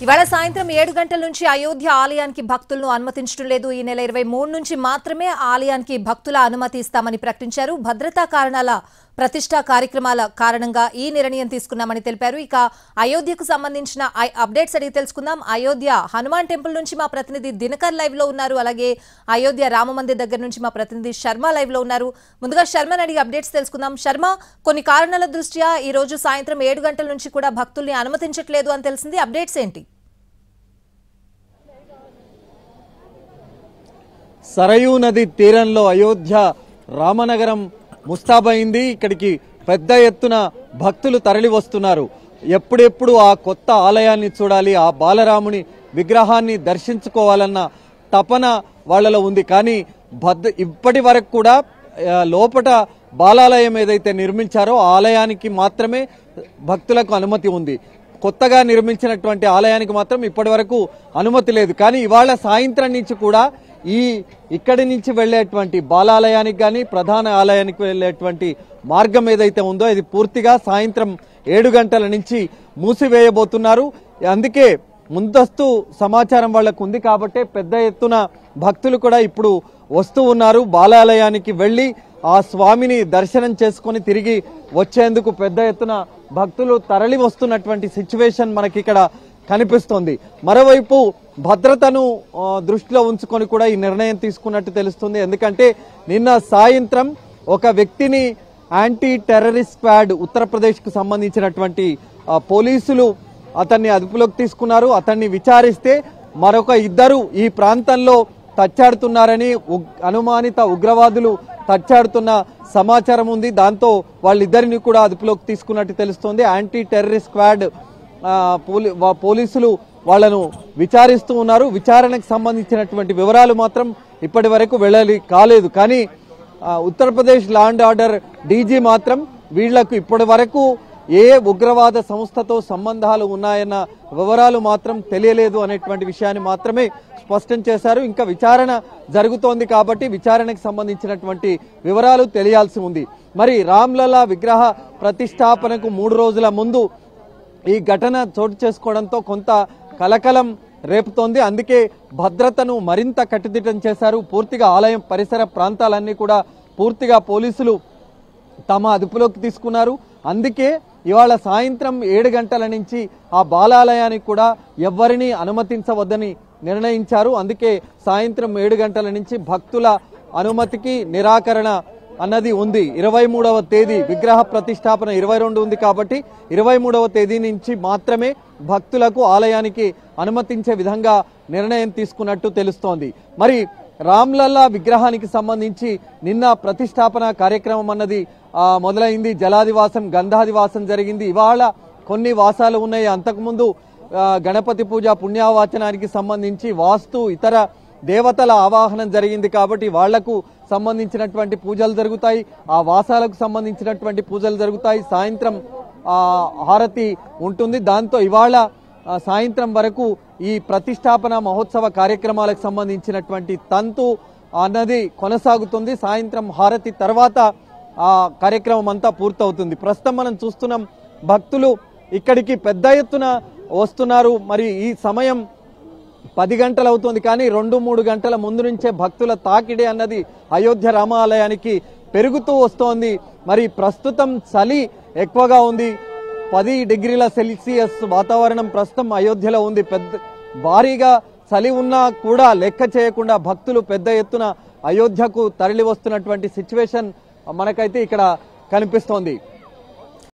ఇవాళ సాయంత్రం 7 గంటల నుంచి అయోధ్య ఆలయానికి భక్తులను అనుమతించడం లేదు. ఈ నెల 23 నుంచి మాత్రమే ఆలయానికి భక్తుల అనుమతి ఇస్తామని ప్రకటించారు. భద్రతా కారణాల ప్రతిష్టా కార్యక్రమాల కారణంగా ఈ నిర్ణయం తీసుకున్నామని తెలిపారు. ఇక అయోధ్యకు సంబంధించిన అప్డేట్స్ అడిగి తెలుసుకుందాం. అయోధ్య హనుమాన్ టెంపుల్ నుంచి మా ప్రతినిధి దినకర్ లైవ్ లో ఉన్నారు. అలాగే అయోధ్య రామ మందిర్ దగ్గర నుంచి మా ప్రతినిధి శర్మ లైవ్ లో ఉన్నారు. ముందుగా శర్మని అడిగి అప్డేట్స్ తెలుసుకుందాం. శర్మ, కొన్ని కారణాల దృష్ట్యా ఈ రోజు సాయంత్రం 7 గంటల నుంచి కూడా భక్తుల్ని అనుమతించట్లేదు అని తెలిసింది. అప్డేట్స్ ఏంటి? సరయూ నది తీరంలో అయోధ్య రామనగరం ముస్తాబైంది. ఇక్కడికి పెద్ద ఎత్తున భక్తులు తరలి వస్తున్నారు. ఎప్పుడెప్పుడు ఆ కొత్త ఆలయాన్ని చూడాలి, ఆ బాలరాముని విగ్రహాన్ని దర్శించుకోవాలన్న తపన వాళ్ళలో ఉంది. కానీ ఇప్పటి వరకు కూడా లోపట బాలాలయం ఏదైతే నిర్మించారో ఆలయానికి మాత్రమే భక్తులకు అనుమతి ఉంది. కొత్తగా నిర్మించినటువంటి ఆలయానికి మాత్రం ఇప్పటి వరకు అనుమతి లేదు. కానీ ఇవాళ సాయంత్రం నుంచి కూడా ఇక్కడి నుంచి వెళ్లేటువంటి బాలాలయానికి కానీ ప్రధాన ఆలయానికి వెళ్లేటువంటి మార్గం ఏదైతే ఉందో ఇది పూర్తిగా సాయంత్రం 7 గంటల నుంచి మూసివేయబోతున్నారు. అందుకే ముందస్తు సమాచారం వాళ్లకు ఉంది కాబట్టి పెద్ద ఎత్తున భక్తులు కూడా ఇప్పుడు వస్తూ ఉన్నారు. బాలాలయానికి వెళ్లి ఆ స్వామిని దర్శనం చేసుకుని తిరిగి వచ్చేందుకు పెద్ద ఎత్తున భక్తులు తరలి వస్తున్నటువంటి సిచ్యువేషన్ మనకి ఇక్కడ కనిపిస్తోంది. మరోవైపు భద్రతను దృష్టిలో ఉంచుకొని కూడా ఈ నిర్ణయం తీసుకున్నట్టు తెలుస్తుంది. ఎందుకంటే నిన్న సాయంత్రం ఒక వ్యక్తిని యాంటీ టెర్రరిస్ట్ స్క్వాడ్ ఉత్తరప్రదేశ్ కు సంబంధించినటువంటి పోలీసులు అతన్ని అదుపులోకి తీసుకున్నారు. అతన్ని విచారిస్తే మరొక ఇద్దరు ఈ ప్రాంతంలో తచ్చాడుతున్నారని అనుమానిత ఉగ్రవాదులు తచ్చాడుతున్న సమాచారం ఉంది. దాంతో వాళ్ళిద్దరిని కూడా అదుపులోకి తీసుకున్నట్టు తెలుస్తోంది. యాంటీ టెర్రరిస్ట్ స్క్వాడ్ పోలీసులు వాళ్లను విచారిస్తూ ఉన్నారు. విచారణకు సంబంధించినటువంటి వివరాలు మాత్రం ఇప్పటి వరకు వెళ్ళాలి కాలేదు. కానీ Uttar Pradesh law and order DG మాత్రం వీళ్లకు ఇప్పటి వరకు ఏ ఉగ్రవాద సంస్థతో సంబంధాలు ఉన్నాయన్న వివరాలు మాత్రం తెలియలేదు అనేటువంటి విషయాన్ని మాత్రమే స్పష్టం చేశారు. ఇంకా విచారణ జరుగుతోంది కాబట్టి విచారణకు సంబంధించినటువంటి వివరాలు తెలియాల్సి ఉంది. మరి రామ్లలా విగ్రహ ప్రతిష్టాపనకు 3 రోజుల ముందు ఈ ఘటన చోటు చేసుకోవడంతో కొంత కలకలం రేపుతోంది. అందుకే భద్రతను మరింత కట్టుదిట్టం చేశారు. పూర్తిగా ఆలయం పరిసర ప్రాంతాలన్నీ కూడా పూర్తిగా పోలీసులు తమ అదుపులోకి తీసుకున్నారు. అందుకే ఇవాళ సాయంత్రం 7 గంటల నుంచి ఆ బాలాలయానికి కూడా ఎవరిని అనుమతించవద్దని నిర్ణయించారు. అందుకే సాయంత్రం 7 గంటల నుంచి భక్తుల అనుమతికి నిరాకరణ అన్నది ఉంది. 23వ తేదీ విగ్రహ ప్రతిష్టాపన 22 ఉంది కాబట్టి 23వ తేదీ నుంచి మాత్రమే భక్తులకు ఆలయానికి అనుమతించే విధంగా నిర్ణయం తీసుకున్నట్టు తెలుస్తోంది. మరి రామ్లల్లా విగ్రహానికి సంబంధించి నిన్న ప్రతిష్టాపన కార్యక్రమం అన్నది మొదలైంది. జలాదివాసం, గంధాదివాసం జరిగింది. ఇవాళ కొన్ని వాసాలు ఉన్నాయి. అంతకుముందు గణపతి పూజ పుణ్యావాచనానికి సంబంధించి వాస్తు ఇతర దేవతల ఆవాహనం జరిగింది కాబట్టి వాళ్లకు సంబంధించినటువంటి పూజలు జరుగుతాయి. ఆ వాసాలకు సంబంధించినటువంటి పూజలు జరుగుతాయి. సాయంత్రం హారతి ఉంటుంది. దాంతో ఇవాళ సాయంత్రం వరకు ఈ ప్రతిష్టాపన మహోత్సవ కార్యక్రమాలకు సంబంధించినటువంటి తంతు అన్నది కొనసాగుతుంది. సాయంత్రం హారతి తర్వాత ఆ కార్యక్రమం అంతా పూర్తవుతుంది. ప్రస్తుతం మనం చూస్తున్నాం భక్తులు ఇక్కడికి పెద్ద ఎత్తున వస్తున్నారు. మరి ఈ సమయం 10 గంటలు అవుతుంది. కానీ 2-3 గంటల ముందు నుంచే భక్తుల తాకిడి అన్నది అయోధ్య రామాలయానికి పెరుగుతూ వస్తోంది. మరి ప్రస్తుతం చలి ఎక్కువగా ఉంది. 10 డిగ్రీల సెల్సియస్ వాతావరణం ప్రస్తుతం అయోధ్యలో ఉంది. భారీగా చలి ఉన్నా కూడా లెక్క చేయకుండా భక్తులు పెద్ద ఎత్తున అయోధ్యకు తరలి వస్తున్నటువంటి సిచ్యువేషన్ మనకైతే ఇక్కడ కనిపిస్తోంది.